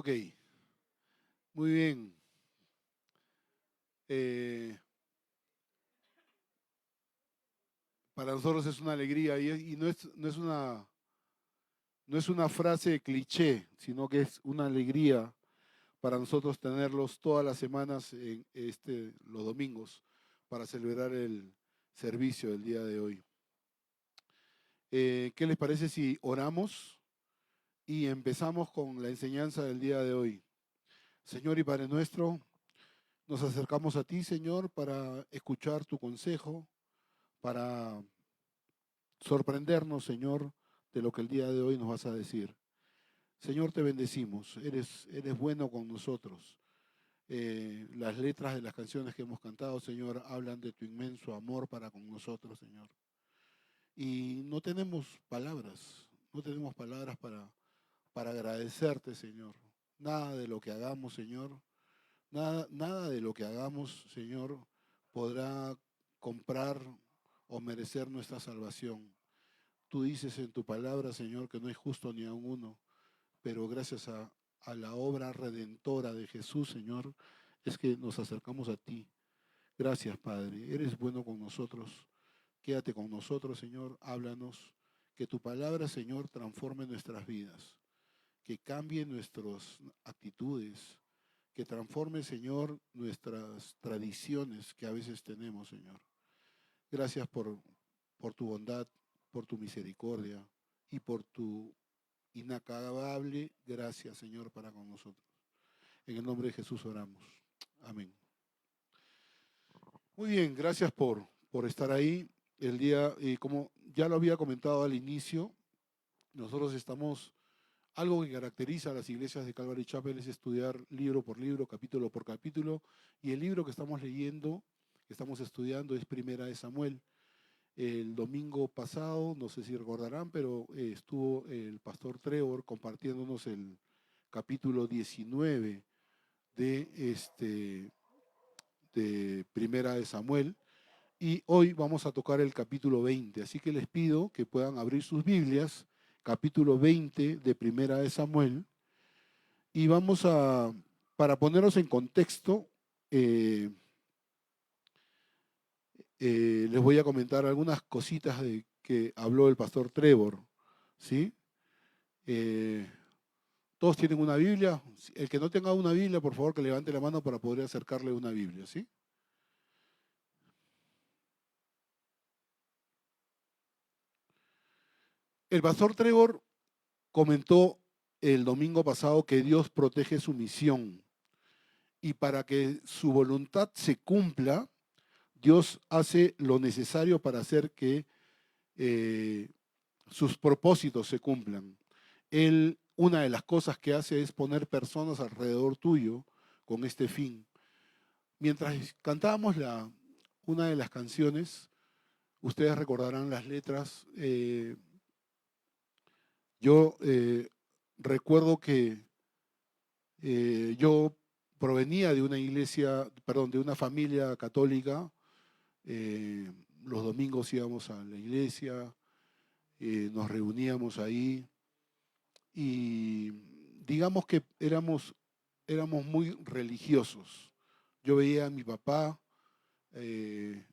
Ok, muy bien. Eh, para nosotros es una alegría y no es una frase cliché, sino que es una alegría para nosotros tenerlos todas las semanas los domingos para celebrar el servicio del día de hoy. ¿Qué les parece si oramos y empezamos con la enseñanza del día de hoy? Señor y Padre nuestro, nos acercamos a ti, Señor, para escuchar tu consejo, para sorprendernos, Señor, de lo que el día de hoy nos vas a decir. Señor, te bendecimos, eres bueno con nosotros. Las letras de las canciones que hemos cantado, Señor, hablan de tu inmenso amor para con nosotros, Señor. Y no tenemos palabras para agradecerte, Señor. Nada de lo que hagamos, Señor, nada de lo que hagamos, Señor, podrá comprar o merecer nuestra salvación. Tú dices en tu palabra, Señor, que no hay justo ni aun uno, pero gracias a la obra redentora de Jesús, Señor, es que nos acercamos a ti. Gracias, Padre. Eres bueno con nosotros. Quédate con nosotros, Señor. Háblanos. Que tu palabra, Señor, transforme nuestras vidas. Que cambie nuestras actitudes. Que transforme, Señor, nuestras tradiciones que a veces tenemos, Señor. Gracias por tu bondad, por tu misericordia y por tu inacabable gracia, Señor, para con nosotros. En el nombre de Jesús oramos. Amén. Muy bien, gracias por estar ahí el día. Y como ya lo había comentado al inicio, nosotros algo que caracteriza a las iglesias de Calvary Chapel es estudiar libro por libro, capítulo por capítulo, y el libro que estamos leyendo, que estamos estudiando, es Primera de Samuel. El domingo pasado, no sé si recordarán, pero estuvo el pastor Trevor compartiéndonos el capítulo 19 de Primera de Samuel, y hoy vamos a tocar el capítulo 20. Así que les pido que puedan abrir sus Biblias, capítulo 20 de Primera de Samuel, y para ponernos en contexto, eh, les voy a comentar algunas cositas de que habló el pastor Trevor, ¿sí? Eh, ¿Todos tienen una Biblia? El que no tenga una Biblia, por favor, que levante la mano para poder acercarle una Biblia, ¿sí? El pastor Trevor comentó el domingo pasado que Dios protege su misión y para que su voluntad se cumpla, Dios hace lo necesario para hacer que eh, sus propósitos se cumplan. Él, una de las cosas que hace es poner personas alrededor tuyo con este fin. Mientras cantábamos una de las canciones, ustedes recordarán las letras. Yo recuerdo que yo provenía de una iglesia, perdón, de una familia católica. eh, los domingos íbamos a la iglesia, nos reuníamos ahí y digamos que éramos muy religiosos. Yo veía a mi papá eh,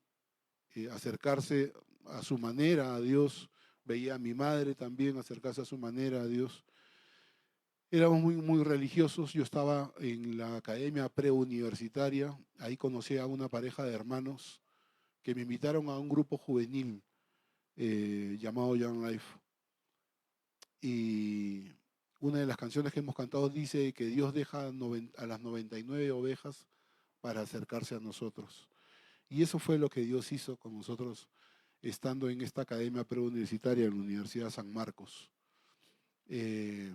acercarse a su manera a Dios, veía a mi madre también acercarse a su manera a Dios. Éramos muy, muy religiosos. Yo estaba en la academia preuniversitaria. Ahí conocí a una pareja de hermanos que me invitaron a un grupo juvenil llamado Young Life. Y una de las canciones que hemos cantado dice que Dios deja a las 99 ovejas para acercarse a nosotros. Y eso fue lo que Dios hizo con nosotros estando en esta academia preuniversitaria en la Universidad San Marcos. Eh,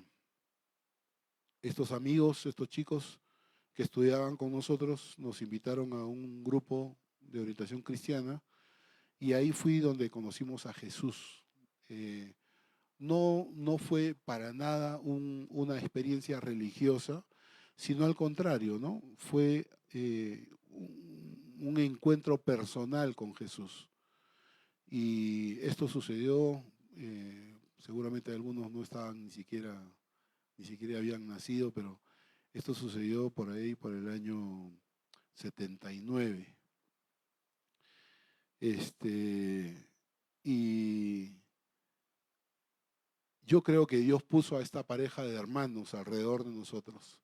Estos amigos, estos chicos que estudiaban con nosotros, nos invitaron a un grupo de orientación cristiana y ahí fui donde conocimos a Jesús. Eh, no fue para nada una experiencia religiosa, sino al contrario, ¿no? Fue un encuentro personal con Jesús. Y esto sucedió, seguramente algunos no estaban ni siquiera habían nacido, pero Esto sucedió por ahí, por el año 79. Y yo creo que Dios puso a esta pareja de hermanos alrededor de nosotros.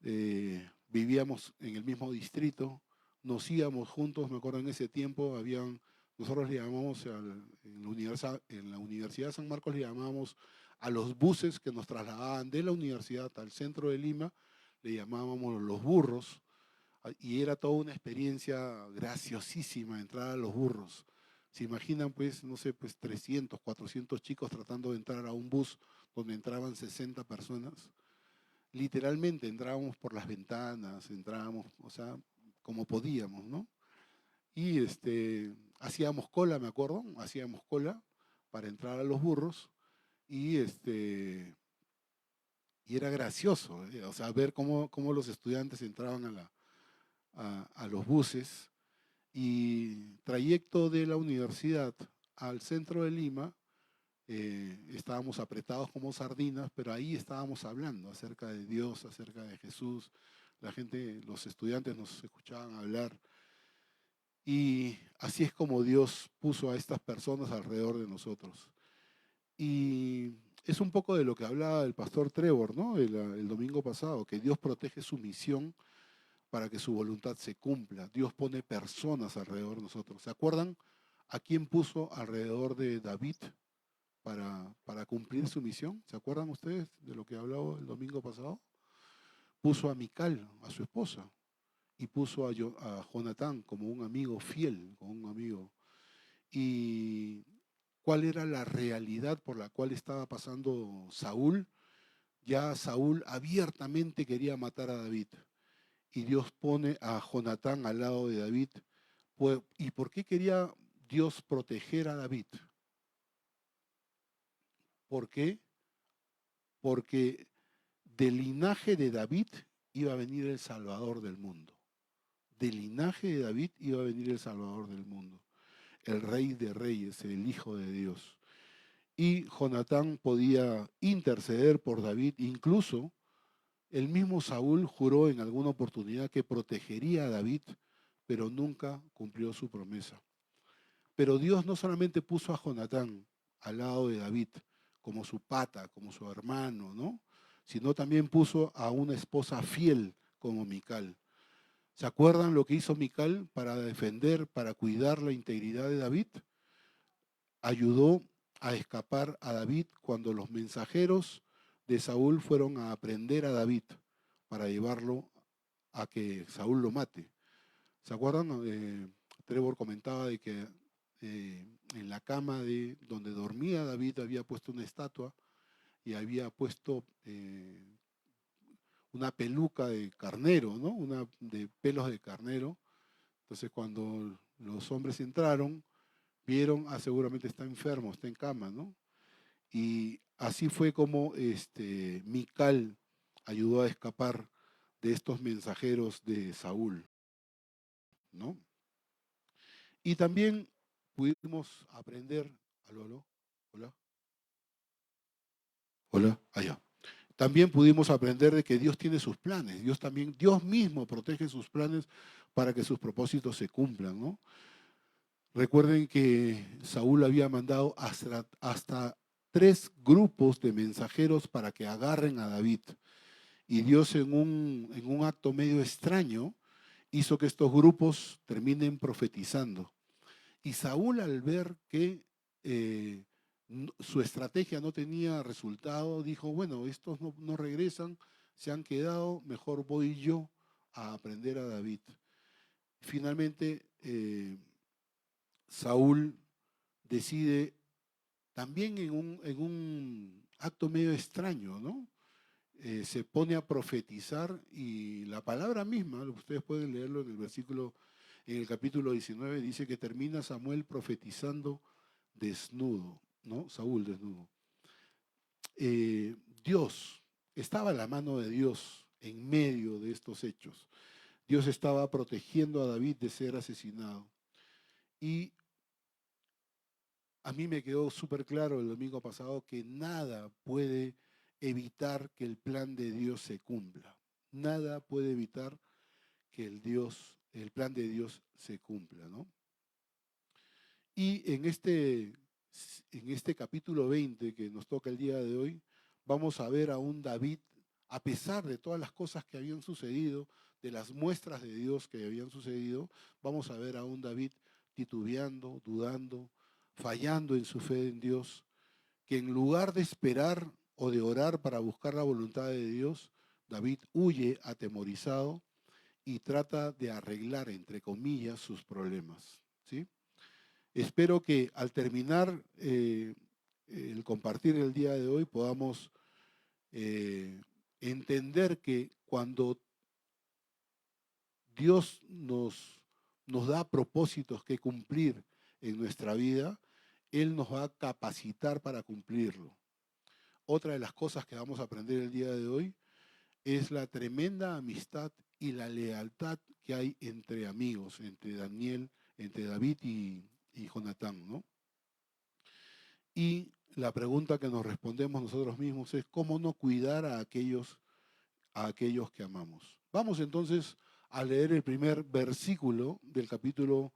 Vivíamos en el mismo distrito, nos íbamos juntos, me acuerdo en ese tiempo, nosotros le llamamos, en la Universidad de San Marcos le llamábamos a los buses que nos trasladaban de la universidad al centro de Lima, le llamábamos los burros, y era toda una experiencia graciosísima entrar a los burros. Se imaginan, pues, no sé, pues 300, 400 chicos tratando de entrar a un bus donde entraban 60 personas. Literalmente entrábamos por las ventanas, entrábamos, o sea, como podíamos, ¿no? Y hacíamos cola, me acuerdo, hacíamos cola para entrar a los burros y, y era gracioso, o sea, ver cómo los estudiantes entraban a los buses. Y trayecto de la universidad al centro de Lima, estábamos apretados como sardinas, pero ahí estábamos hablando acerca de Dios, acerca de Jesús. La gente, los estudiantes nos escuchaban hablar. Y así es como Dios puso a estas personas alrededor de nosotros. Y es un poco de lo que hablaba el pastor Trevor, ¿no? El domingo pasado, que Dios protege su misión para que su voluntad se cumpla. Dios pone personas alrededor de nosotros. ¿Se acuerdan a quién puso alrededor de David para cumplir su misión? ¿Se acuerdan ustedes de lo que hablaba el domingo pasado? Puso a Mical, a su esposa, y puso a Jonatán como un amigo fiel, como un amigo. ¿Y cuál era la realidad por la cual estaba pasando Saúl? Ya Saúl abiertamente quería matar a David. Y Dios pone a Jonatán al lado de David. ¿Y por qué quería Dios proteger a David? ¿Por qué? Porque del linaje de David iba a venir el Salvador del mundo. Del linaje de David iba a venir el Salvador del mundo. El Rey de Reyes, el Hijo de Dios. Y Jonatán podía interceder por David. Incluso el mismo Saúl juró en alguna oportunidad que protegería a David, pero nunca cumplió su promesa. Pero Dios no solamente puso a Jonatán al lado de David como su pata, como su hermano, ¿no? Sino también puso a una esposa fiel como Mical. ¿Se acuerdan lo que hizo Mical para defender, para cuidar la integridad de David? Ayudó a escapar a David cuando los mensajeros de Saúl fueron a aprender a David para llevarlo a que Saúl lo mate. ¿Se acuerdan? Trevor comentaba de que en la cama de donde dormía David había puesto una estatua y había puesto una peluca de carnero, ¿no? Una de pelos de carnero. Entonces cuando los hombres entraron, vieron, seguramente está enfermo, está en cama, ¿no? Y así fue como Mical ayudó a escapar de estos mensajeros de Saúl, ¿no? Y también pudimos aprender, aló, hola, hola, allá. También pudimos aprender de que Dios tiene sus planes. Dios mismo protege sus planes para que sus propósitos se cumplan, ¿no? Recuerden que Saúl había mandado hasta 3 grupos de mensajeros para que agarren a David. Y Dios en un acto medio extraño hizo que estos grupos terminen profetizando. Y Saúl, al ver que su estrategia no tenía resultado, dijo, bueno, estos no regresan, se han quedado, mejor voy yo a aprender a David. Finalmente, Saúl decide también en un acto medio extraño, ¿no? Se pone a profetizar y la palabra misma, ustedes pueden leerlo en el capítulo 19, dice que termina Samuel profetizando desnudo, ¿no? Saúl desnudo. Dios, estaba la mano de Dios en medio de estos hechos. Dios estaba protegiendo a David de ser asesinado. Y a mí me quedó súper claro el domingo pasado que nada puede evitar que el plan de Dios se cumpla. nada puede evitar que el plan de Dios se cumpla, ¿no? Y en este capítulo 20 que nos toca el día de hoy, vamos a ver a un David, a pesar de todas las cosas que habían sucedido, de las muestras de Dios que habían sucedido, vamos a ver a un David titubeando, dudando, fallando en su fe en Dios, que en lugar de esperar o de orar para buscar la voluntad de Dios, David huye atemorizado y trata de arreglar, entre comillas, sus problemas, ¿sí? Espero que al terminar el compartir el día de hoy podamos entender que cuando Dios nos da propósitos que cumplir en nuestra vida, Él nos va a capacitar para cumplirlo. Otra de las cosas que vamos a aprender el día de hoy es la tremenda amistad y la lealtad que hay entre amigos, entre David y Jonatán, ¿no? Y la pregunta que nos respondemos nosotros mismos es ¿cómo no cuidar a aquellos que amamos? Vamos entonces a leer el primer versículo del capítulo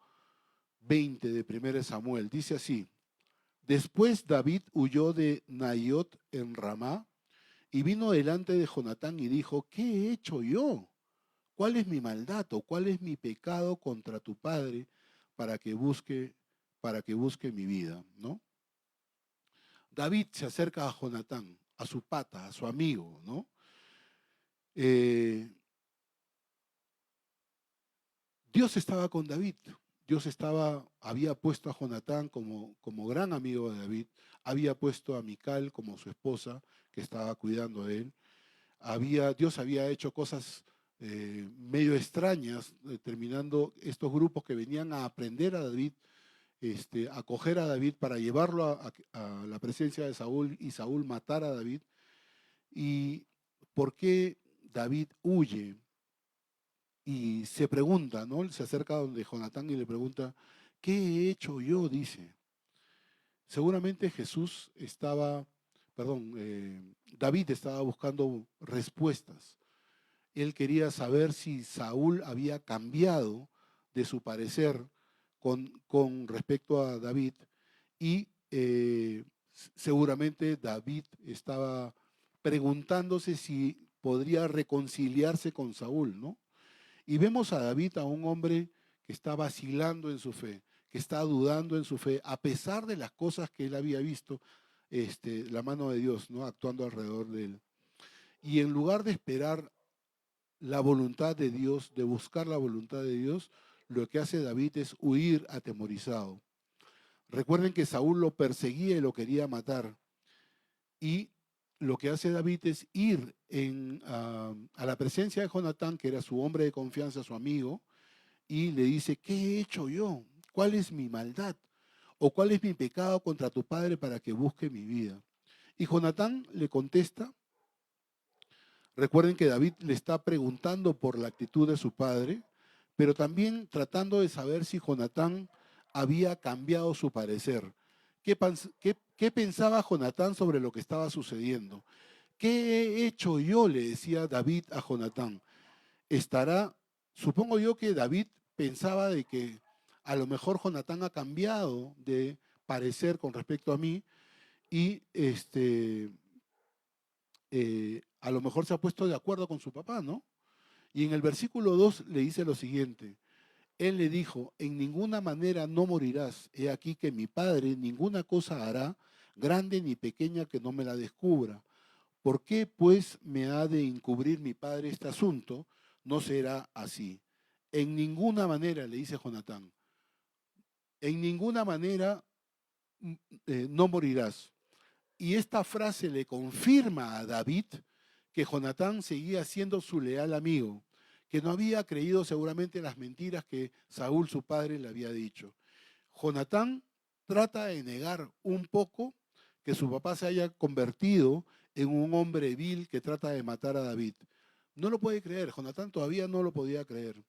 20 de 1 Samuel. Dice así: Después David huyó de Naiot en Ramá y vino delante de Jonatán y dijo: ¿Qué he hecho yo? ¿Cuál es mi maldad o cuál es mi pecado contra tu padre para que busque mi vida? ¿No? David se acerca a Jonatán, a su pata, a su amigo, ¿no? Eh, Dios estaba con David. Había puesto a Jonatán como gran amigo de David, había puesto a Mical como su esposa, que estaba cuidando de él. Dios había hecho cosas medio extrañas, determinando estos grupos que venían a aprender a David, a coger a David para llevarlo a la presencia de Saúl y Saúl matar a David. ¿Y por qué David huye? Y se pregunta, ¿no? Se acerca donde Jonatán y le pregunta, ¿qué he hecho yo? Dice. Seguramente David estaba buscando respuestas. Él quería saber si Saúl había cambiado de su parecer con respecto a David y seguramente David estaba preguntándose si podría reconciliarse con Saúl, ¿no? Y vemos a David, a un hombre que está vacilando en su fe, que está dudando en su fe, a pesar de las cosas que él había visto, la mano de Dios, ¿no? Actuando alrededor de él. Y en lugar de esperar la voluntad de Dios, de buscar la voluntad de Dios, lo que hace David es huir atemorizado. Recuerden que Saúl lo perseguía y lo quería matar. Y lo que hace David es ir a la presencia de Jonatán, que era su hombre de confianza, su amigo, y le dice, ¿qué he hecho yo? ¿Cuál es mi maldad? ¿O cuál es mi pecado contra tu padre para que busque mi vida? Y Jonatán le contesta. Recuerden que David le está preguntando por la actitud de su padre, pero también tratando de saber si Jonatán había cambiado su parecer. ¿Qué pensaba Jonatán sobre lo que estaba sucediendo? ¿Qué he hecho yo? Le decía David a Jonatán. Supongo yo que David pensaba de que a lo mejor Jonatán ha cambiado de parecer con respecto a mí y a lo mejor se ha puesto de acuerdo con su papá, ¿no? Y en el versículo 2 le dice lo siguiente: Él le dijo, en ninguna manera no morirás. He aquí que mi padre ninguna cosa hará, grande ni pequeña, que no me la descubra. ¿Por qué pues me ha de encubrir mi padre este asunto? No será así. En ninguna manera, le dice Jonatán, en ninguna manera no morirás. Y esta frase le confirma a David que Jonatán seguía siendo su leal amigo, que no había creído seguramente en las mentiras que Saúl, su padre, le había dicho. Jonatán trata de negar un poco que su papá se haya convertido en un hombre vil que trata de matar a David. No lo puede creer, Jonatán todavía no lo podía creer.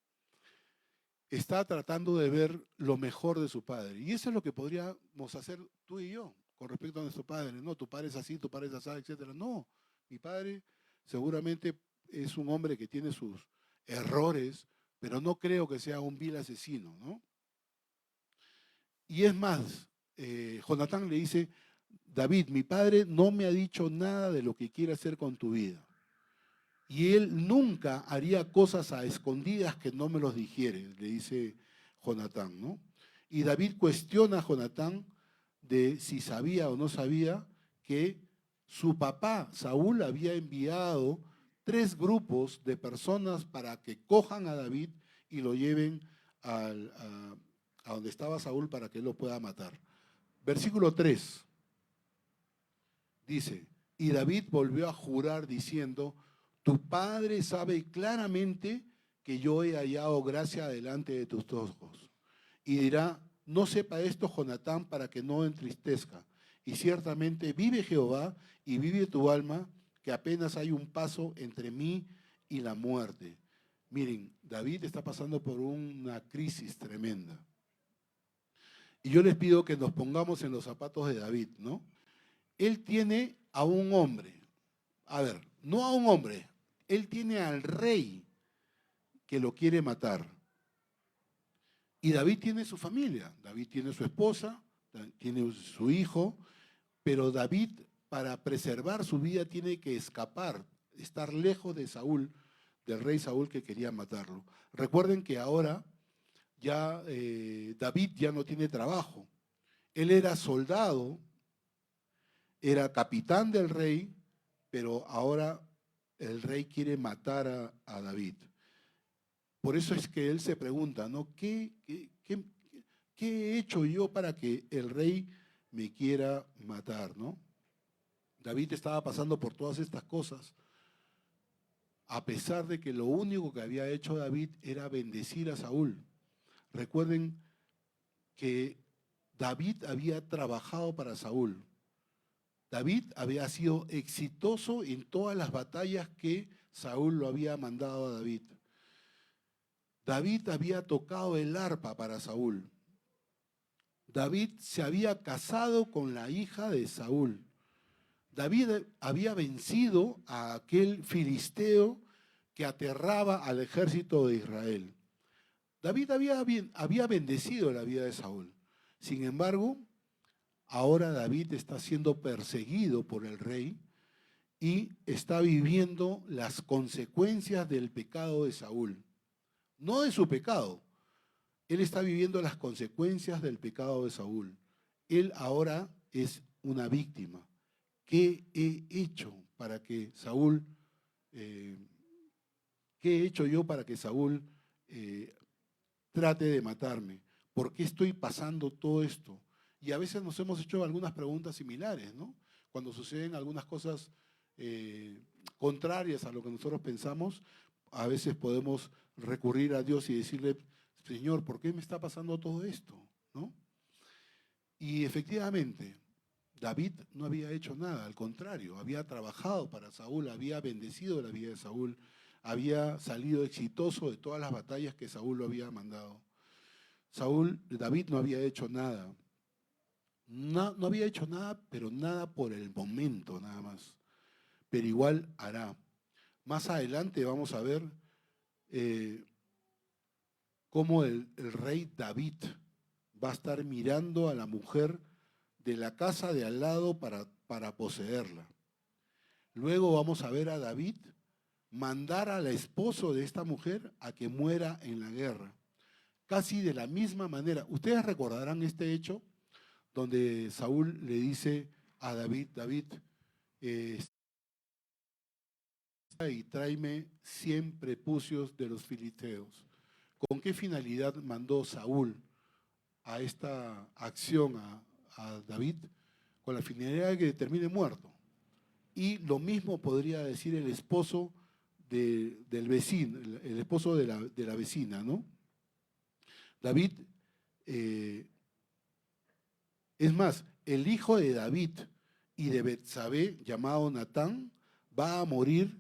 Está tratando de ver lo mejor de su padre. Y eso es lo que podríamos hacer tú y yo con respecto a nuestro padre. No, tu padre es así, tu padre es así, etc. No, mi padre seguramente es un hombre que tiene sus errores, pero no creo que sea un vil asesino, ¿no? Y es más, Jonatán le dice, David, mi padre no me ha dicho nada de lo que quiere hacer con tu vida. Y él nunca haría cosas a escondidas que no me los dijere, le dice Jonatán, ¿no? Y David cuestiona a Jonatán de si sabía o no sabía que su papá, Saúl, había enviado 3 grupos de personas para que cojan a David y lo lleven a donde estaba Saúl para que él lo pueda matar. Versículo 3 dice, y David volvió a jurar diciendo, tu padre sabe claramente que yo he hallado gracia delante de tus ojos. Y dirá, no sepa esto Jonatán para que no entristezca. Y ciertamente vive Jehová y vive tu alma, que apenas hay un paso entre mí y la muerte. Miren, David está pasando por una crisis tremenda. Y yo les pido que nos pongamos en los zapatos de David, ¿no? Él tiene a un hombre, a ver, no a un hombre, él tiene al rey que lo quiere matar. Y David tiene su familia, David tiene su esposa, tiene su hijo, pero David, para preservar su vida, tiene que escapar, estar lejos de Saúl, del rey Saúl que quería matarlo. Recuerden que ahora ya David ya no tiene trabajo. Él era soldado, era capitán del rey, pero ahora el rey quiere matar a David. Por eso es que él se pregunta, ¿no? ¿Qué he hecho yo para que el rey me quiera matar, ¿no? David estaba pasando por todas estas cosas, a pesar de que lo único que había hecho David era bendecir a Saúl. Recuerden que David había trabajado para Saúl. David había sido exitoso en todas las batallas que Saúl lo había mandado a David. David había tocado el arpa para Saúl. David se había casado con la hija de Saúl. David había vencido a aquel filisteo que aterraba al ejército de Israel. David había bendecido la vida de Saúl. Sin embargo, ahora David está siendo perseguido por el rey y está viviendo las consecuencias del pecado de Saúl. No de su pecado. Él está viviendo las consecuencias del pecado de Saúl. Él ahora es una víctima. ¿Qué he hecho para que Saúl, qué he hecho yo para que Saúl trate de matarme? ¿Por qué estoy pasando todo esto? Y a veces nos hemos hecho algunas preguntas similares, ¿no? Cuando suceden algunas cosas contrarias a lo que nosotros pensamos, a veces podemos recurrir a Dios y decirle, Señor, ¿por qué me está pasando todo esto? ¿No? Y efectivamente, David no había hecho nada, al contrario, había trabajado para Saúl, había bendecido la vida de Saúl, había salido exitoso de todas las batallas que Saúl lo había mandado. David no había hecho nada. No había hecho nada, pero nada por el momento, nada más. Pero igual hará. Más adelante vamos a ver cómo el rey David va a estar mirando a la mujer de la casa de al lado para poseerla. Luego vamos a ver a David mandar al esposo de esta mujer a que muera en la guerra. Casi de la misma manera. Ustedes recordarán este hecho donde Saúl le dice a David, David, y tráeme 100 prepucios de los filisteos. ¿Con qué finalidad mandó Saúl a esta acción a David? Con la finalidad de que termine muerto. Y lo mismo podría decir el esposo del vecino, el esposo de la vecina, ¿no? David, es más, el hijo de David y de Betsabé, llamado Natán, va a morir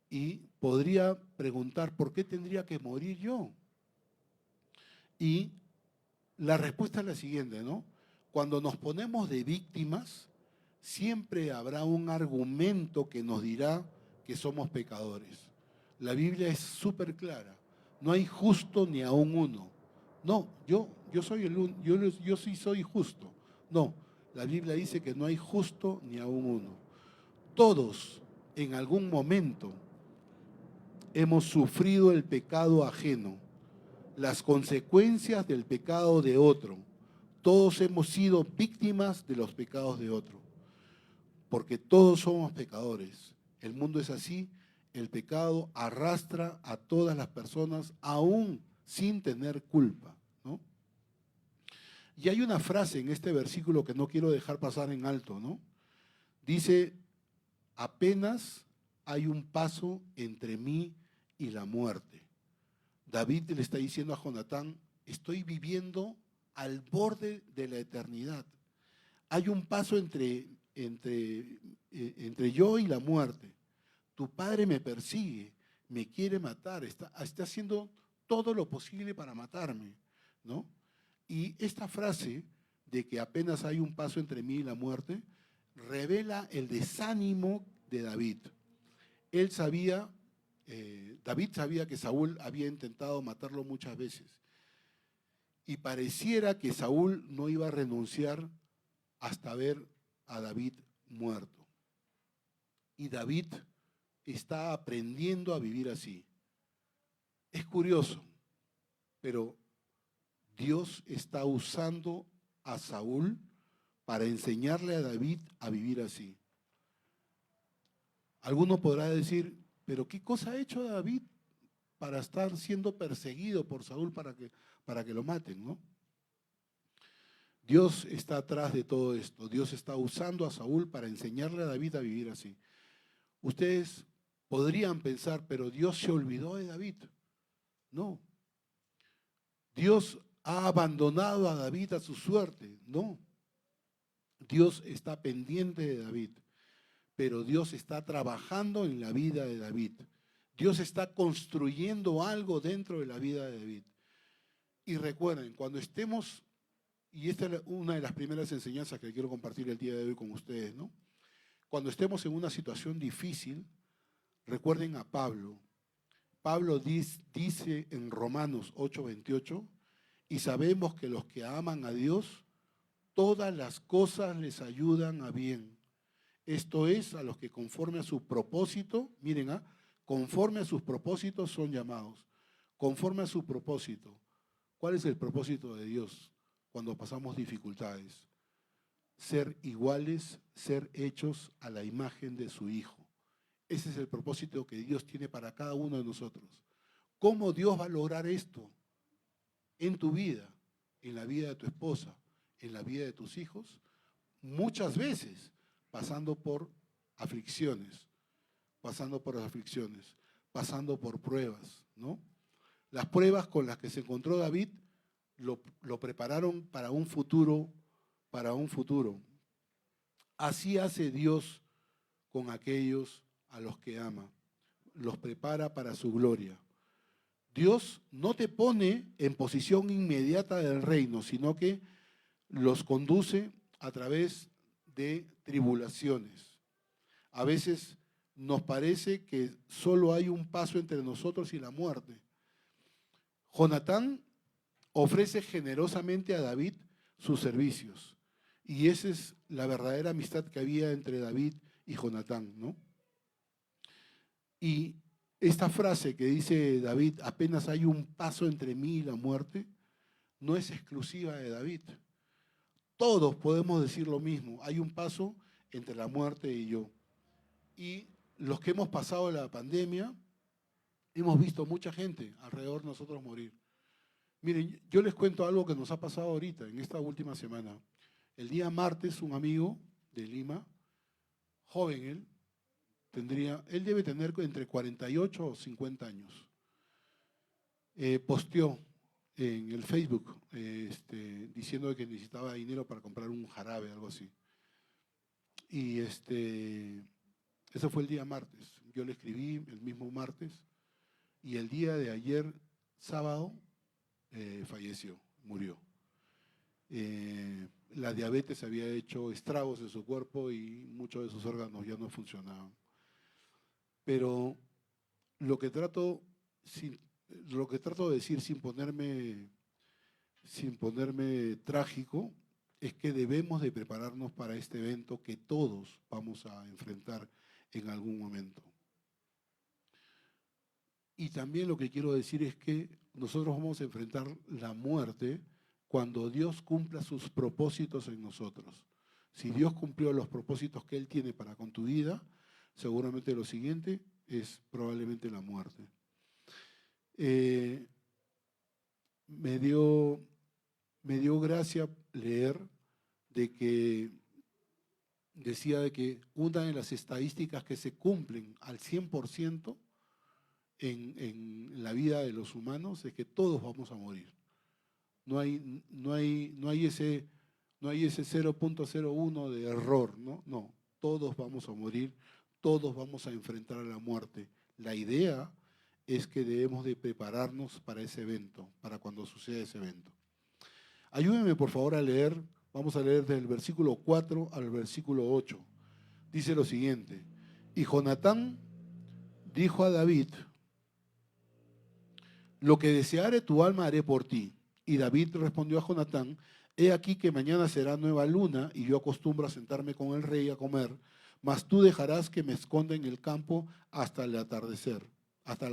y podría preguntar, ¿por qué tendría que morir yo? Y la respuesta es la siguiente, ¿no? Cuando nos ponemos de víctimas, siempre habrá un argumento que nos dirá que somos pecadores. La Biblia es súper clara. No hay justo ni aún uno. No, yo soy yo sí soy justo. No, la Biblia dice que no hay justo ni aún uno. Todos en algún momento hemos sufrido el pecado ajeno, las consecuencias del pecado de otro. Todos hemos sido víctimas de los pecados de otro, porque todos somos pecadores. El mundo es así, el pecado arrastra a todas las personas aún sin tener culpa, ¿no? Y hay una frase en este versículo que no quiero dejar pasar en alto, ¿no? Dice, apenas hay un paso entre mí y la muerte. David le está diciendo a Jonatán, estoy viviendo al borde de la eternidad. Hay un paso entre yo y la muerte. Tu padre me persigue, me quiere matar, está haciendo todo lo posible para matarme, ¿no? Y esta frase de que apenas hay un paso entre mí y la muerte revela el desánimo de David. Él sabía, David sabía que Saúl había intentado matarlo muchas veces y pareciera que Saúl no iba a renunciar hasta ver a David muerto. Y David está aprendiendo a vivir así. Es curioso, pero Dios está usando a Saúl para enseñarle a David a vivir así. Alguno podrá decir, pero ¿qué cosa ha hecho David para estar siendo perseguido por Saúl para que lo maten, ¿no? Dios está atrás de todo esto. Dios está usando a Saúl para enseñarle a David a vivir así. Ustedes podrían pensar, pero Dios se olvidó de David. No. Dios ha abandonado a David a su suerte. No. Dios está pendiente de David, pero Dios está trabajando en la vida de David. Dios está construyendo algo dentro de la vida de David. Y recuerden, cuando estemos, y esta es una de las primeras enseñanzas que quiero compartir el día de hoy con ustedes, ¿no? Cuando estemos en una situación difícil, recuerden a Pablo. Pablo dice en Romanos 8:28, y sabemos que los que aman a Dios, todas las cosas les ayudan a bien. Esto es, a los que conforme a su propósito, miren, conforme a sus propósitos son llamados. Conforme a su propósito. ¿Cuál es el propósito de Dios cuando pasamos dificultades? Ser iguales, ser hechos a la imagen de su Hijo. Ese es el propósito que Dios tiene para cada uno de nosotros. ¿Cómo Dios va a lograr esto en tu vida, en la vida de tu esposa, en la vida de tus hijos? Muchas veces pasando por aflicciones, pasando por pruebas, ¿no? Las pruebas con las que se encontró David lo prepararon para un futuro, Así hace Dios con aquellos a los que ama, los prepara para su gloria. Dios no te pone en posición inmediata del reino, sino que los conduce a través de tribulaciones. A veces nos parece que solo hay un paso entre nosotros y la muerte. Jonatán ofrece generosamente a David sus servicios. Y esa es la verdadera amistad que había entre David y Jonatán, ¿no? Y esta frase que dice David, apenas hay un paso entre mí y la muerte, no es exclusiva de David. Todos podemos decir lo mismo, hay un paso entre la muerte y yo. Y los que hemos pasado la pandemia, hemos visto mucha gente alrededor de nosotros morir. Miren, yo les cuento algo que nos ha pasado ahorita, en esta última semana. El día martes, un amigo de Lima, joven él debe tener entre 48 o 50 años, posteó en el Facebook diciendo que necesitaba dinero para comprar un jarabe, algo así. Y eso fue el día martes. Yo le escribí el mismo martes y el día de ayer, sábado, falleció, murió. La diabetes había hecho estragos en su cuerpo y muchos de sus órganos ya no funcionaban. Pero lo que trato, lo que trato de decir sin ponerme trágico es que debemos de prepararnos para este evento que todos vamos a enfrentar en algún momento. Y también lo que quiero decir es que nosotros vamos a enfrentar la muerte cuando Dios cumpla sus propósitos en nosotros. Si Dios cumplió los propósitos que Él tiene para con tu vida, seguramente lo siguiente es probablemente la muerte. Me dio gracia leer de que decía de que una de las estadísticas que se cumplen al 100% en la vida de los humanos es que todos vamos a morir. No hay ese 0.01 de error, ¿no? No, todos vamos a morir, todos vamos a enfrentar a la muerte. La idea es que debemos de prepararnos para ese evento, para cuando suceda ese evento. Ayúdenme por favor a leer, vamos a leer del versículo 4 al versículo 8. Dice lo siguiente: y Jonatán dijo a David: lo que deseare tu alma haré por ti. Y David respondió a Jonatán: he aquí que mañana será nueva luna, y yo acostumbro a sentarme con el rey a comer, mas tú dejarás que me esconda en el campo hasta el atardecer, hasta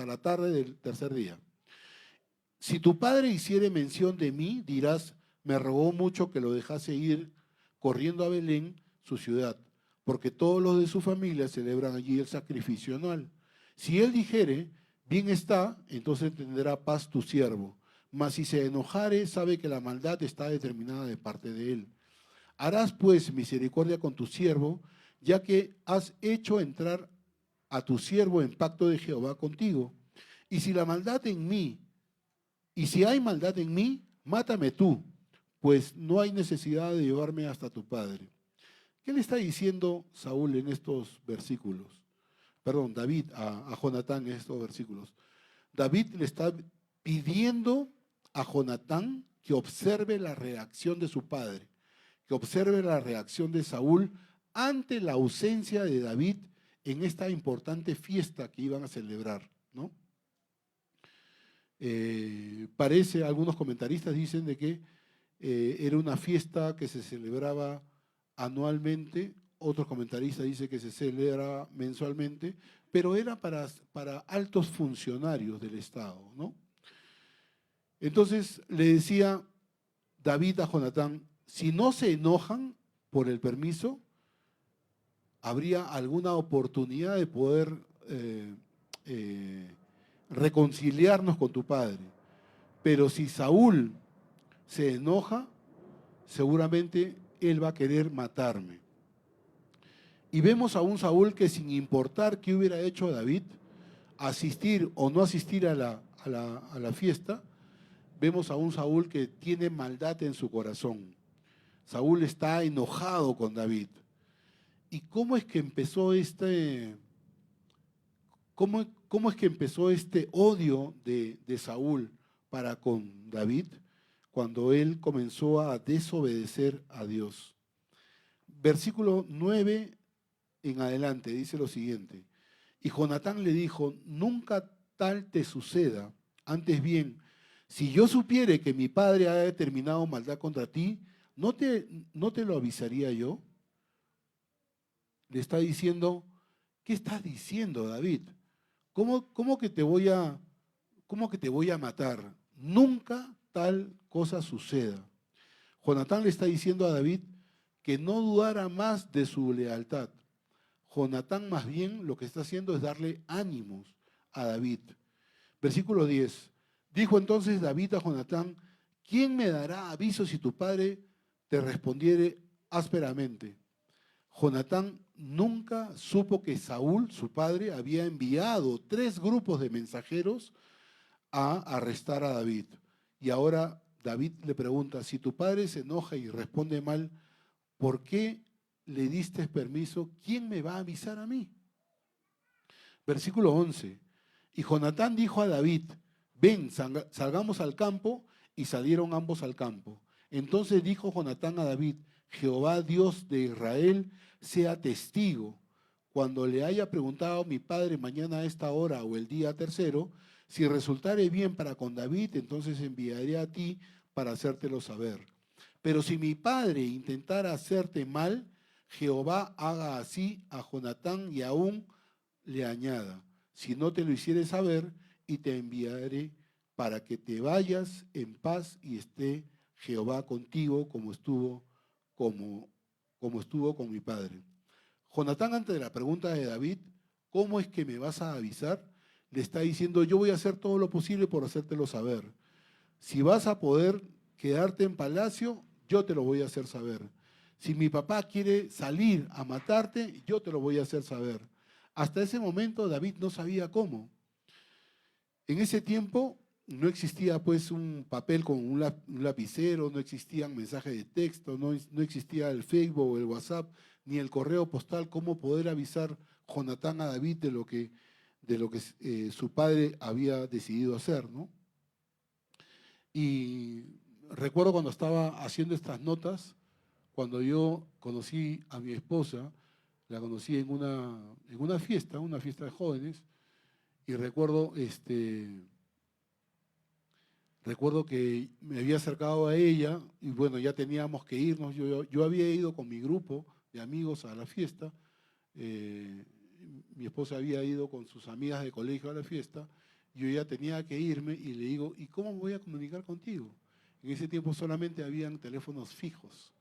la tarde del tercer día. Si tu padre hiciere mención de mí, dirás: me rogó mucho que lo dejase ir corriendo a Belén, su ciudad, porque todos los de su familia celebran allí el sacrificio anual. Si él dijere: bien está, entonces tendrá paz tu siervo. Mas si se enojare, sabe que la maldad está determinada de parte de él. Harás pues misericordia con tu siervo, ya que has hecho entrar a tu siervo en pacto de Jehová contigo. Y si la maldad en mí, y si hay maldad en mí, mátame tú, pues no hay necesidad de llevarme hasta tu padre. ¿Qué le está diciendo Saúl en estos versículos? Perdón, David a Jonatán en estos versículos. David le está pidiendo a Jonatán que observe la reacción de su padre, que observe la reacción de Saúl ante la ausencia de David en esta importante fiesta que iban a celebrar, ¿no? Algunos comentaristas dicen de que era una fiesta que se celebraba anualmente, otros comentaristas dicen que se celebra mensualmente, pero era para altos funcionarios del Estado, ¿no? Entonces le decía David a Jonatán: si no se enojan por el permiso, habría alguna oportunidad de poder reconciliarnos con tu padre. Pero si Saúl se enoja, seguramente él va a querer matarme. Y vemos a un Saúl que, sin importar qué hubiera hecho David, asistir o no asistir a la fiesta, vemos a un Saúl que tiene maldad en su corazón. Saúl está enojado con David. ¿Y cómo es que empezó cómo es que empezó este odio de Saúl para con David? Cuando él comenzó a desobedecer a Dios. Versículo 9 en adelante dice lo siguiente: y Jonatán le dijo: nunca tal te suceda, antes bien, si yo supiere que mi padre ha determinado maldad contra ti, ¿no te lo avisaría yo? Le está diciendo: ¿qué estás diciendo, David? ¿Cómo que te voy a matar? Nunca tal cosa suceda. Jonatán le está diciendo a David que no dudara más de su lealtad. Jonatán más bien lo que está haciendo es darle ánimos a David. Versículo 10. Dijo entonces David a Jonatán: ¿quién me dará aviso si tu padre te respondiere ásperamente? Jonatán nunca supo que Saúl, su padre, había enviado 3 grupos de mensajeros a arrestar a David. Y ahora David le pregunta: si tu padre se enoja y responde mal, ¿por qué le diste permiso? ¿Quién me va a avisar a mí? Versículo 11. Y Jonatán dijo a David: ven, salgamos al campo, y salieron ambos al campo. Entonces dijo Jonatán a David: Jehová Dios de Israel sea testigo, cuando le haya preguntado a mi padre mañana a esta hora o el día tercero, si resultare bien para con David, entonces enviaré a ti para hacértelo saber. Pero si mi padre intentara hacerte mal, Jehová haga así a Jonatán y aún le añada, si no te lo hiciere saber, y te enviaré para que te vayas en paz y esté Jehová contigo como estuvo con mi padre. Jonatán, ante la pregunta de David, ¿cómo es que me vas a avisar?, le está diciendo, yo voy a hacer todo lo posible por hacértelo saber. Si vas a poder quedarte en palacio, yo te lo voy a hacer saber. Si mi papá quiere salir a matarte, yo te lo voy a hacer saber. Hasta ese momento David no sabía cómo. En ese tiempo no existía pues un papel con un lapicero, no existían mensajes de texto, no existía el Facebook o el WhatsApp, ni el correo postal, cómo poder avisar Jonatán a David de lo que su padre había decidido hacer, ¿no? Y recuerdo cuando estaba haciendo estas notas, cuando yo conocí a mi esposa, la conocí en una fiesta de jóvenes, y recuerdo que me había acercado a ella, y bueno, ya teníamos que irnos. Yo había ido con mi grupo de amigos a la fiesta, mi esposa había ido con sus amigas de colegio a la fiesta, yo ya tenía que irme y le digo, ¿y cómo me voy a comunicar contigo? En ese tiempo solamente habían teléfonos fijos,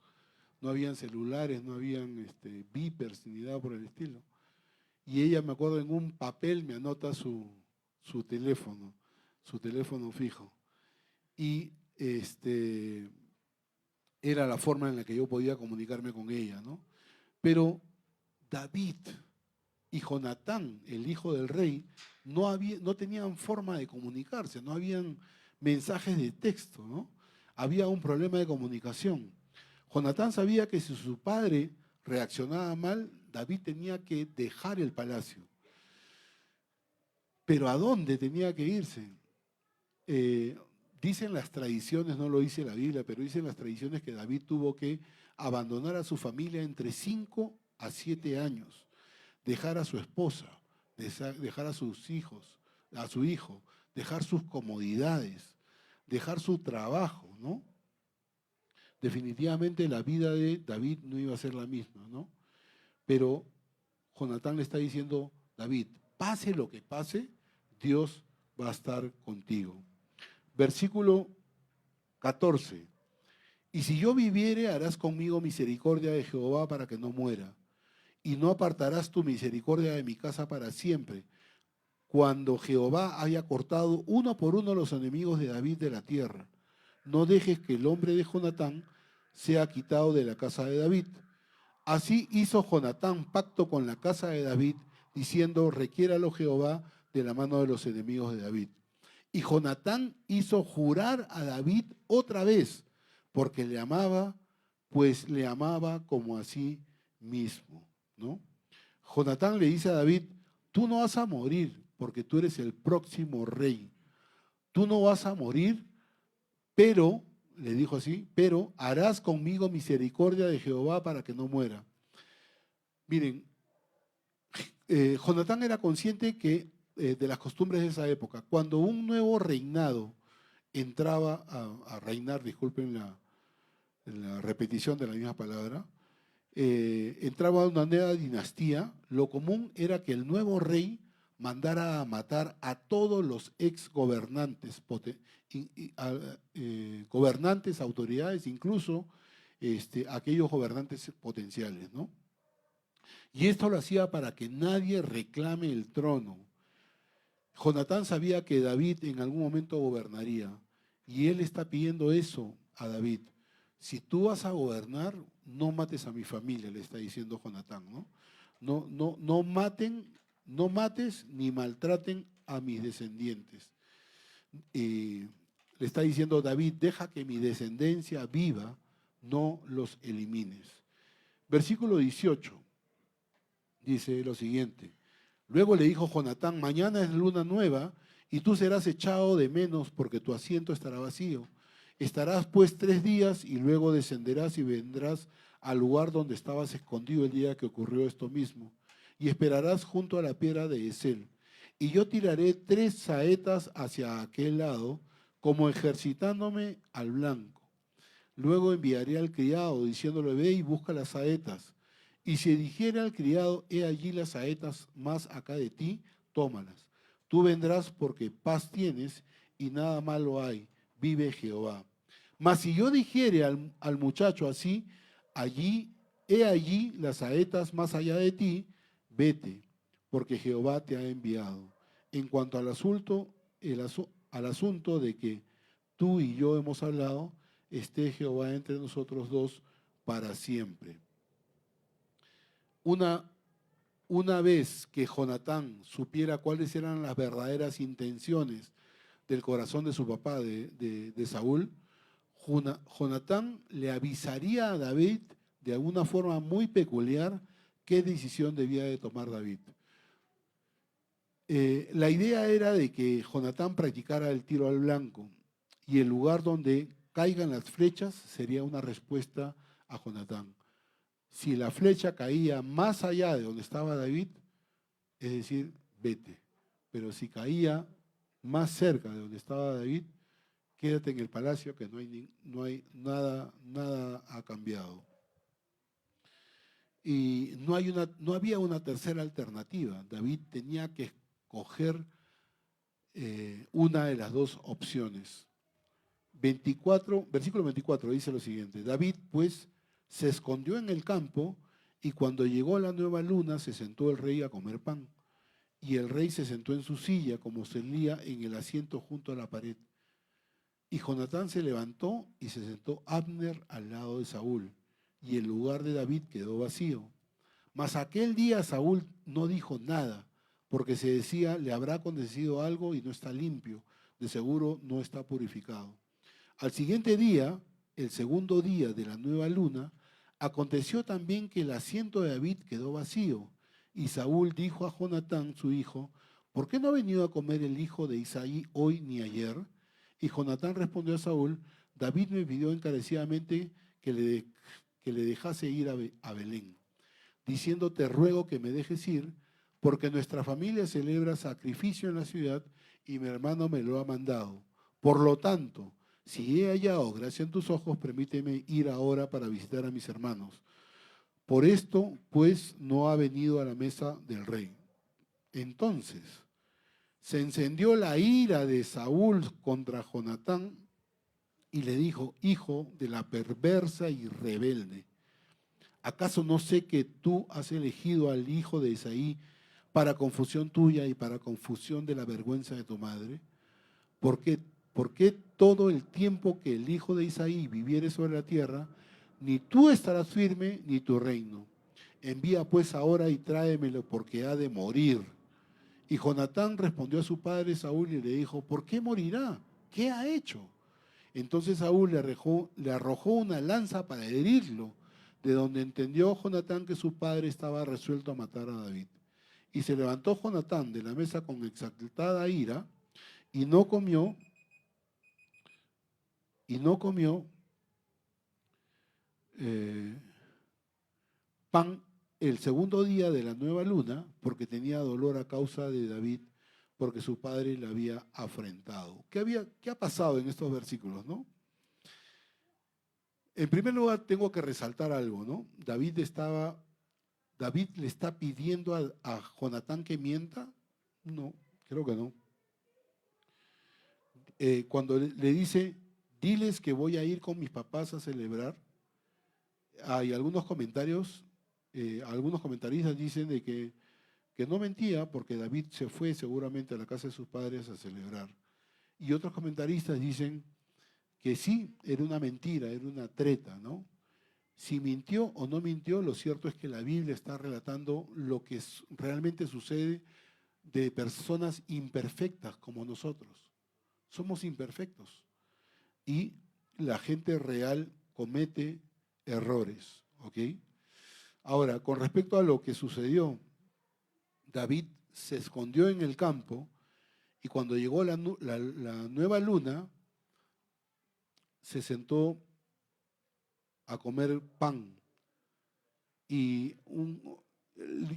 no habían celulares, no habían beepers ni nada por el estilo. Y ella, me acuerdo, en un papel me anota su teléfono fijo. Y era la forma en la que yo podía comunicarme con ella, ¿no? Pero David y Jonatán, el hijo del rey, no tenían forma de comunicarse, no habían mensajes de texto, ¿no? Había un problema de comunicación. Jonatán sabía que si su padre reaccionaba mal, David tenía que dejar el palacio. Pero ¿a dónde tenía que irse? Dicen las tradiciones, no lo dice la Biblia, pero dicen las tradiciones que David tuvo que abandonar a su familia entre 5 a 7 años, dejar a su esposa, dejar a sus hijos, a su hijo, dejar sus comodidades, dejar su trabajo, ¿no? Definitivamente la vida de David no iba a ser la misma, ¿no? Pero Jonatán le está diciendo, David, pase lo que pase, Dios va a estar contigo. Versículo 14. Y si yo viviere, harás conmigo misericordia de Jehová para que no muera, y no apartarás tu misericordia de mi casa para siempre, cuando Jehová haya cortado uno por uno los enemigos de David de la tierra. No dejes que el hombre de Jonatán sea quitado de la casa de David. Así hizo Jonatán pacto con la casa de David, diciendo, requiéralo Jehová de la mano de los enemigos de David. Y Jonatán hizo jurar a David otra vez, porque le amaba, pues le amaba como a sí mismo, ¿no? Jonatán le dice a David, tú no vas a morir, porque tú eres el próximo rey. Tú no vas a morir, pero, le dijo así, pero harás conmigo misericordia de Jehová para que no muera. Miren, Jonatán era consciente que de las costumbres de esa época. Cuando un nuevo reinado entraba a reinar, disculpen la repetición de la misma palabra, entraba una nueva dinastía, lo común era que el nuevo rey mandara a matar a todos los ex gobernantes, gobernantes, autoridades, incluso aquellos gobernantes potenciales, ¿no? Y esto lo hacía para que nadie reclame el trono. Jonatán sabía que David en algún momento gobernaría, y él está pidiendo eso a David. Si tú vas a gobernar, no mates a mi familia, le está diciendo Jonatán, ¿no? No mates ni maltraten a mis descendientes. Le está diciendo David, deja que mi descendencia viva, no los elimines. Versículo 18 dice lo siguiente. Luego le dijo Jonatán, mañana es luna nueva y tú serás echado de menos porque tu asiento estará vacío. Estarás pues 3 días y luego descenderás y vendrás al lugar donde estabas escondido el día que ocurrió esto mismo. y esperarás junto a la piedra de Esel. Y yo tiraré 3 saetas hacia aquel lado, como ejercitándome al blanco. Luego enviaré al criado, diciéndole, ve y busca las saetas. Y si dijere al criado, he allí las saetas más acá de ti, tómalas. Tú vendrás porque paz tienes y nada malo hay, vive Jehová. Mas si yo dijere al muchacho así, he allí las saetas más allá de ti, vete, porque Jehová te ha enviado. En cuanto al asunto de que tú y yo hemos hablado, esté Jehová entre nosotros dos para siempre. Una vez que Jonatán supiera cuáles eran las verdaderas intenciones del corazón de su papá, de Saúl, Jonatán le avisaría a David de alguna forma muy peculiar qué decisión debía de tomar David. La idea era de que Jonatán practicara el tiro al blanco y el lugar donde caigan las flechas sería una respuesta a Jonatán. Si la flecha caía más allá de donde estaba David, es decir, vete. Pero si caía más cerca de donde estaba David, quédate en el palacio que no hay nada ha cambiado. Y no había una tercera alternativa. David tenía que escoger una de las dos opciones. Versículo 24 dice lo siguiente: David pues se escondió en el campo y cuando llegó la nueva luna se sentó el rey a comer pan. Y el rey se sentó en su silla como solía en el asiento junto a la pared. Y Jonatán se levantó y se sentó Abner al lado de Saúl, y el lugar de David quedó vacío. Mas aquel día Saúl no dijo nada, porque se decía, le habrá acontecido algo y no está limpio, de seguro no está purificado. Al siguiente día, el segundo día de la nueva luna, aconteció también que el asiento de David quedó vacío, y Saúl dijo a Jonatán, su hijo, ¿por qué no ha venido a comer el hijo de Isaí hoy ni ayer? Y Jonatán respondió a Saúl, David me pidió encarecidamente que le dejase ir a Belén, diciendo, te ruego que me dejes ir, porque nuestra familia celebra sacrificio en la ciudad y mi hermano me lo ha mandado. Por lo tanto, si he hallado gracia en tus ojos, permíteme ir ahora para visitar a mis hermanos. Por esto, pues, no ha venido a la mesa del rey. Entonces, se encendió la ira de Saúl contra Jonatán y le dijo, hijo de la perversa y rebelde, ¿acaso no sé que tú has elegido al hijo de Isaí para confusión tuya y para confusión de la vergüenza de tu madre? ¿Por qué todo el tiempo que el hijo de Isaí viviere sobre la tierra, ni tú estarás firme, ni tu reino? Envía pues ahora y tráemelo, porque ha de morir. Y Jonatán respondió a su padre Saúl y le dijo, ¿por qué morirá? ¿Qué ha hecho? Entonces Saúl le arrojó una lanza para herirlo, de donde entendió Jonatán que su padre estaba resuelto a matar a David. Y se levantó Jonatán de la mesa con exaltada ira y no comió pan el segundo día de la nueva luna, porque tenía dolor a causa de David, porque su padre le había afrentado. ¿Qué ha pasado en estos versículos, no? En primer lugar, tengo que resaltar algo, ¿no? David le está pidiendo a Jonatán que mienta. No, creo que no. Cuando le dice, diles que voy a ir con mis papás a celebrar, hay algunos comentarios, algunos comentaristas dicen de que no mentía porque David se fue seguramente a la casa de sus padres a celebrar. Y otros comentaristas dicen que sí, era una mentira, era una treta, ¿no? Si mintió o no mintió, lo cierto es que la Biblia está relatando lo que realmente sucede de personas imperfectas como nosotros. Somos imperfectos y la gente real comete errores, ¿ok? Ahora, con respecto a lo que sucedió, David se escondió en el campo y cuando llegó la nueva luna, se sentó a comer pan. Y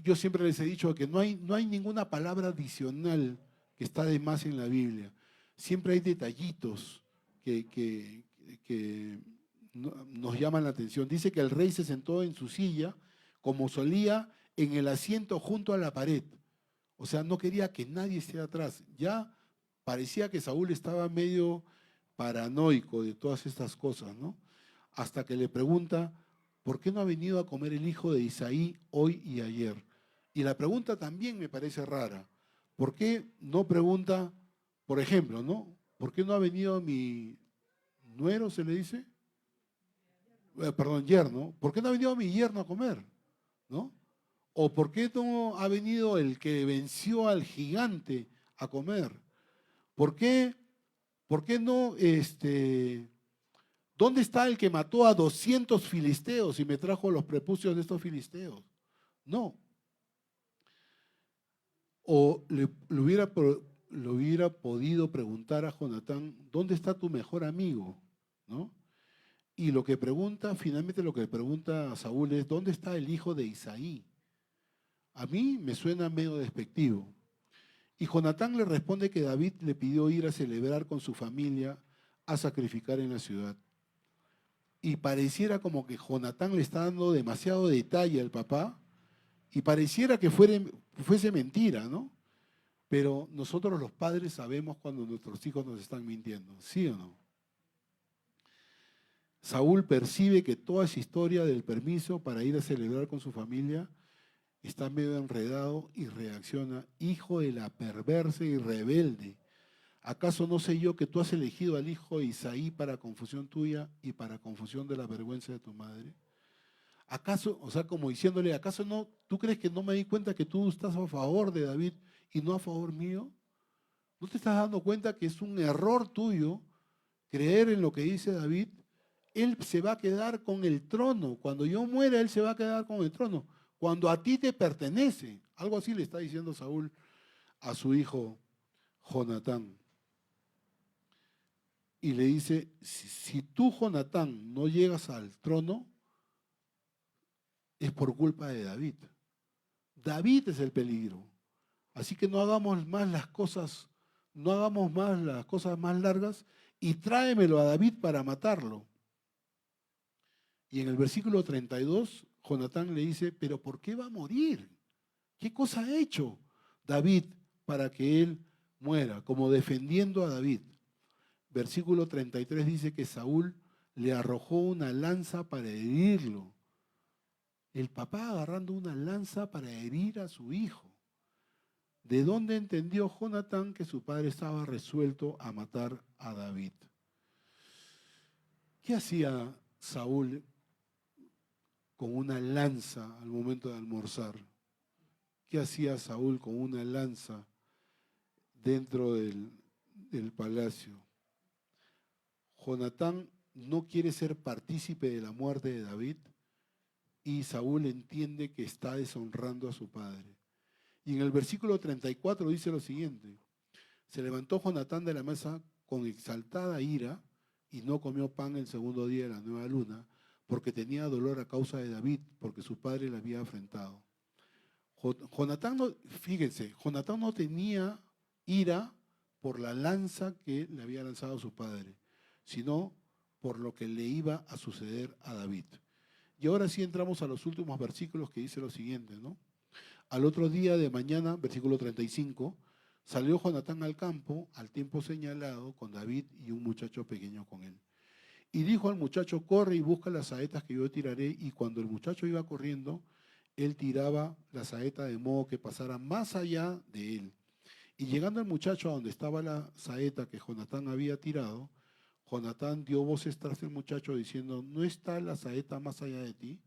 yo siempre les he dicho que no hay ninguna palabra adicional que está de más en la Biblia. Siempre hay detallitos que nos llaman la atención. Dice que el rey se sentó en su silla, como solía, en el asiento junto a la pared. O sea, no quería que nadie esté atrás. Ya parecía que Saúl estaba medio paranoico de todas estas cosas, ¿no? Hasta que le pregunta, ¿por qué no ha venido a comer el hijo de Isaí hoy y ayer? Y la pregunta también me parece rara. ¿Por qué no pregunta, por ejemplo, ¿no? ¿Por qué no ha venido mi nuero, se le dice? Perdón, yerno. ¿Por qué no ha venido mi yerno a comer? ¿No? ¿O por qué no ha venido el que venció al gigante a comer? ¿Por qué, por qué no, dónde está el que mató a 200 filisteos y me trajo los prepucios de estos filisteos? No. O le hubiera podido preguntar a Jonatán, ¿dónde está tu mejor amigo? ¿No? Y lo que pregunta, finalmente lo que pregunta a Saúl es, ¿dónde está el hijo de Isaí? A mí me suena medio despectivo. Y Jonatán le responde que David le pidió ir a celebrar con su familia, a sacrificar en la ciudad. Y pareciera como que Jonatán le está dando demasiado detalle al papá, y pareciera que fuese mentira, ¿no? Pero nosotros los padres sabemos cuando nuestros hijos nos están mintiendo, ¿sí o no? Saúl percibe que toda esa historia del permiso para ir a celebrar con su familia está medio enredado y reacciona, hijo de la perversa y rebelde. ¿Acaso no sé yo que tú has elegido al hijo de Isaí para confusión tuya y para confusión de la vergüenza de tu madre? ¿Acaso, o sea, como diciéndole, ¿acaso no, tú crees que no me di cuenta que tú estás a favor de David y no a favor mío? ¿No te estás dando cuenta que es un error tuyo creer en lo que dice David? Él se va a quedar con el trono. Cuando yo muera, él se va a quedar con el trono. Cuando a ti te pertenece. Algo así le está diciendo Saúl a su hijo Jonatán. Y le dice, si tú, Jonatán, no llegas al trono, es por culpa de David. David es el peligro. Así que no hagamos más las cosas, no hagamos más las cosas más largas y tráemelo a David para matarlo. Y en el versículo 32, Jonatán le dice, pero ¿por qué va a morir? ¿Qué cosa ha hecho David para que él muera? Como defendiendo a David. Versículo 33 dice que Saúl le arrojó una lanza para herirlo. El papá agarrando una lanza para herir a su hijo. ¿De dónde entendió Jonatán que su padre estaba resuelto a matar a David? ¿Qué hacía Saúl con una lanza al momento de almorzar? ¿Qué hacía Saúl con una lanza dentro del palacio? Jonatán no quiere ser partícipe de la muerte de David y Saúl entiende que está deshonrando a su padre. Y en el versículo 34 dice lo siguiente: se levantó Jonatán de la mesa con exaltada ira y no comió pan el segundo día de la nueva luna, porque tenía dolor a causa de David, porque su padre le había afrentado. Jonatán no, fíjense, Jonatán no tenía ira por la lanza que le había lanzado su padre, sino por lo que le iba a suceder a David. Y ahora sí entramos a los últimos versículos que dice lo siguiente, ¿no? Al otro día de mañana, versículo 35, salió Jonatán al campo al tiempo señalado con David y un muchacho pequeño con él. Y dijo al muchacho, corre y busca las saetas que yo tiraré. Y cuando el muchacho iba corriendo, él tiraba la saeta de modo que pasara más allá de él. Y llegando el muchacho a donde estaba la saeta que Jonatán había tirado, Jonatán dio voces tras el muchacho diciendo, ¿no está la saeta más allá de ti?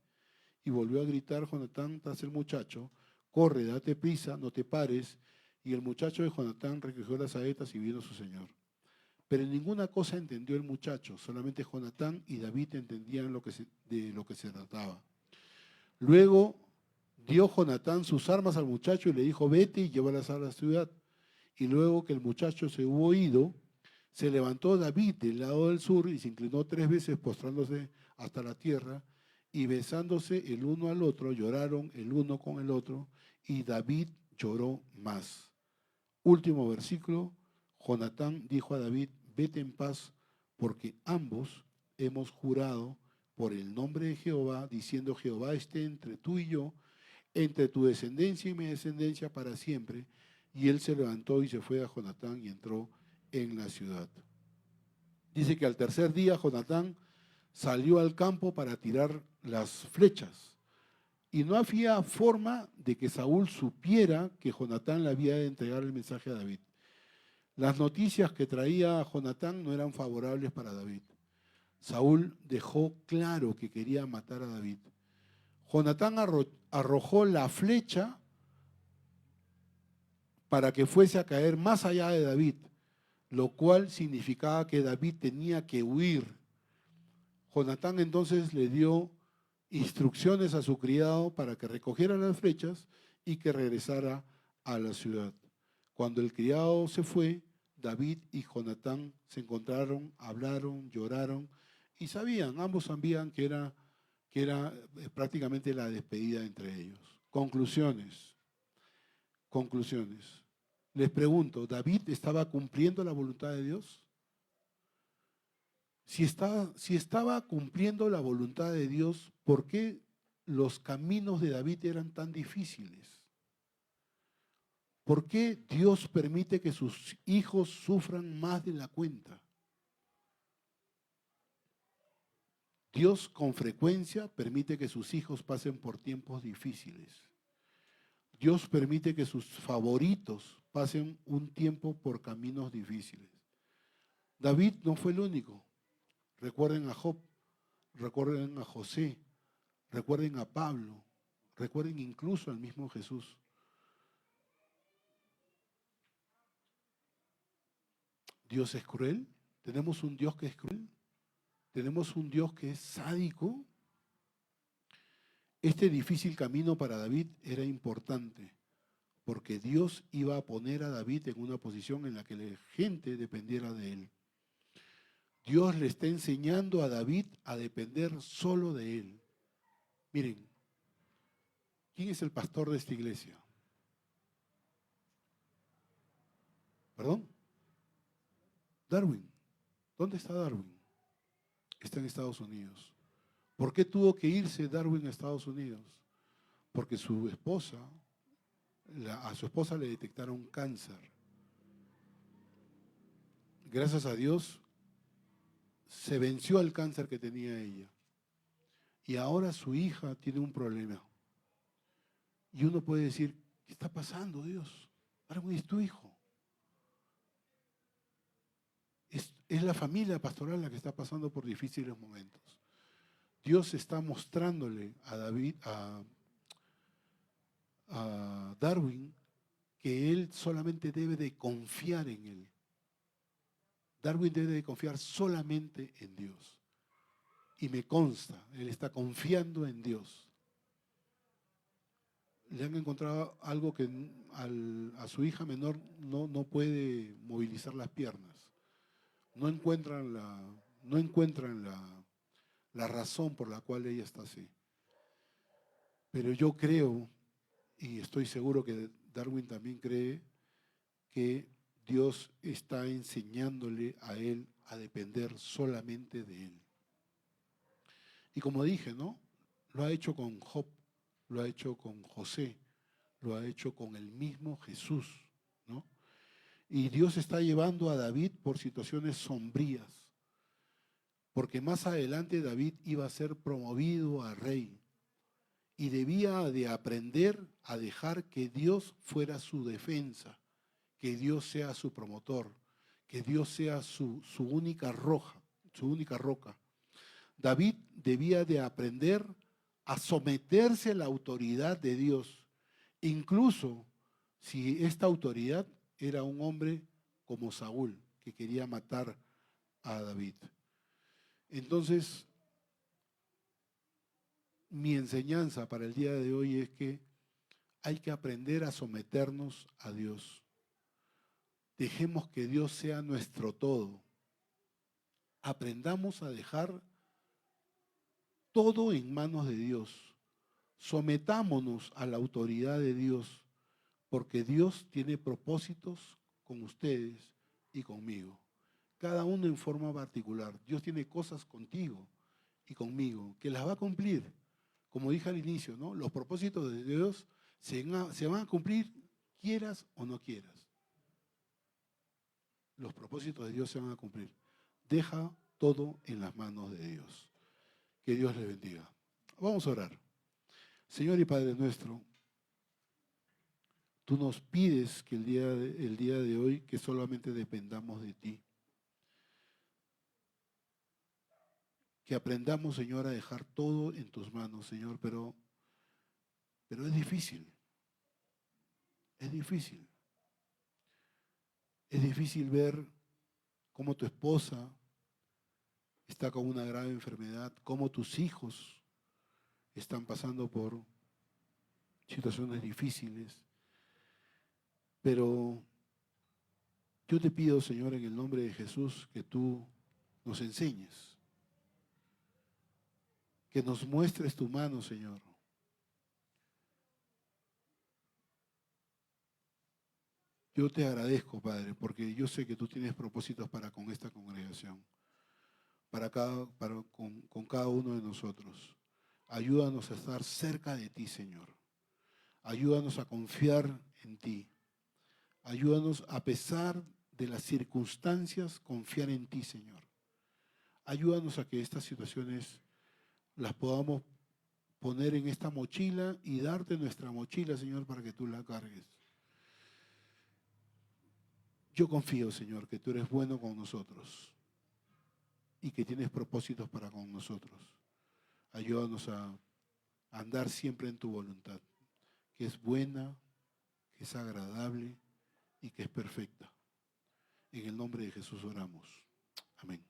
Y volvió a gritar Jonatán tras el muchacho, corre, date prisa, no te pares. Y el muchacho de Jonatán recogió las saetas y vino a su señor. Pero en ninguna cosa entendió el muchacho, solamente Jonatán y David entendían de lo que se trataba. Luego dio Jonatán sus armas al muchacho y le dijo, vete y llévalas a la ciudad. Y luego que el muchacho se hubo ido, se levantó David del lado del sur y se inclinó 3 veces postrándose hasta la tierra y besándose el uno al otro, lloraron el uno con el otro, y David lloró más. Último versículo, Jonatán dijo a David, vete en paz, porque ambos hemos jurado por el nombre de Jehová, diciendo, Jehová esté entre tú y yo, entre tu descendencia y mi descendencia para siempre. Y él se levantó y se fue a Jonatán y entró en la ciudad. Dice que al tercer día Jonatán salió al campo para tirar las flechas. Y no había forma de que Saúl supiera que Jonatán le había de entregar el mensaje a David. Las noticias que traía Jonatán no eran favorables para David. Saúl dejó claro que quería matar a David. Jonatán arrojó la flecha para que fuese a caer más allá de David, lo cual significaba que David tenía que huir. Jonatán entonces le dio instrucciones a su criado para que recogiera las flechas y que regresara a la ciudad. Cuando el criado se fue, David y Jonatán se encontraron, hablaron, lloraron y ambos sabían que era prácticamente la despedida entre ellos. Conclusiones. Les pregunto, ¿David estaba cumpliendo la voluntad de Dios? Si estaba cumpliendo la voluntad de Dios, ¿por qué los caminos de David eran tan difíciles? ¿Por qué Dios permite que sus hijos sufran más de la cuenta? Dios con frecuencia permite que sus hijos pasen por tiempos difíciles. Dios permite que sus favoritos pasen un tiempo por caminos difíciles. David no fue el único. Recuerden a Job, recuerden a José, recuerden a Pablo, recuerden incluso al mismo Jesús. ¿Dios es cruel? ¿Tenemos un Dios que es cruel? ¿Tenemos un Dios que es sádico? Este difícil camino para David era importante, porque Dios iba a poner a David en una posición en la que la gente dependiera de él. Dios le está enseñando a David a depender solo de él. Miren, ¿quién es el pastor de esta iglesia? ¿Perdón? Darwin. ¿Dónde está Darwin? Está en Estados Unidos. ¿Por qué tuvo que irse Darwin a Estados Unidos? Porque a su esposa le detectaron cáncer. Gracias a Dios se venció al cáncer que tenía ella. Y ahora su hija tiene un problema. Y uno puede decir, ¿qué está pasando, Dios? Darwin es tu hijo. Es la familia pastoral la que está pasando por difíciles momentos. Dios está mostrándole a Darwin que él solamente debe de confiar en él. Darwin debe de confiar solamente en Dios. Y me consta, él está confiando en Dios. Le han encontrado algo que a su hija menor no puede movilizar las piernas. No encuentran la razón por la cual ella está así. Pero yo creo, y estoy seguro que Darwin también cree, que Dios está enseñándole a él a depender solamente de él. Y como dije, ¿no? Lo ha hecho con Job, lo ha hecho con José, lo ha hecho con el mismo Jesús, ¿no? Y Dios está llevando a David por situaciones sombrías, porque más adelante David iba a ser promovido a rey y debía de aprender a dejar que Dios fuera su defensa, que Dios sea su promotor, que Dios sea su única roca. David debía de aprender a someterse a la autoridad de Dios, incluso si esta autoridad era un hombre como Saúl, que quería matar a David. Entonces, mi enseñanza para el día de hoy es que hay que aprender a someternos a Dios. Dejemos que Dios sea nuestro todo. Aprendamos a dejar todo en manos de Dios. Sometámonos a la autoridad de Dios, porque Dios tiene propósitos con ustedes y conmigo. Cada uno en forma particular. Dios tiene cosas contigo y conmigo que las va a cumplir. Como dije al inicio, ¿no? Los propósitos de Dios se van a cumplir quieras o no quieras. Los propósitos de Dios se van a cumplir. Deja todo en las manos de Dios. Que Dios les bendiga. Vamos a orar. Señor y Padre nuestro, tú nos pides que el día de hoy que solamente dependamos de ti. Que aprendamos, Señor, a dejar todo en tus manos, Señor, pero es difícil. Es difícil. Es difícil ver cómo tu esposa está con una grave enfermedad, cómo tus hijos están pasando por situaciones difíciles. Pero yo te pido, Señor, en el nombre de Jesús, que tú nos enseñes, que nos muestres tu mano, Señor. Yo te agradezco, Padre, porque yo sé que tú tienes propósitos para con esta congregación, con cada uno de nosotros. Ayúdanos a estar cerca de ti, Señor. Ayúdanos a confiar en ti. Ayúdanos a pesar de las circunstancias, confiar en ti, Señor. Ayúdanos a que estas situaciones las podamos poner en esta mochila y darte nuestra mochila, Señor, para que tú la cargues. Yo confío, Señor, que tú eres bueno con nosotros y que tienes propósitos para con nosotros. Ayúdanos a andar siempre en tu voluntad, que es buena, que es agradable y que es perfecta. En el nombre de Jesús oramos. Amén.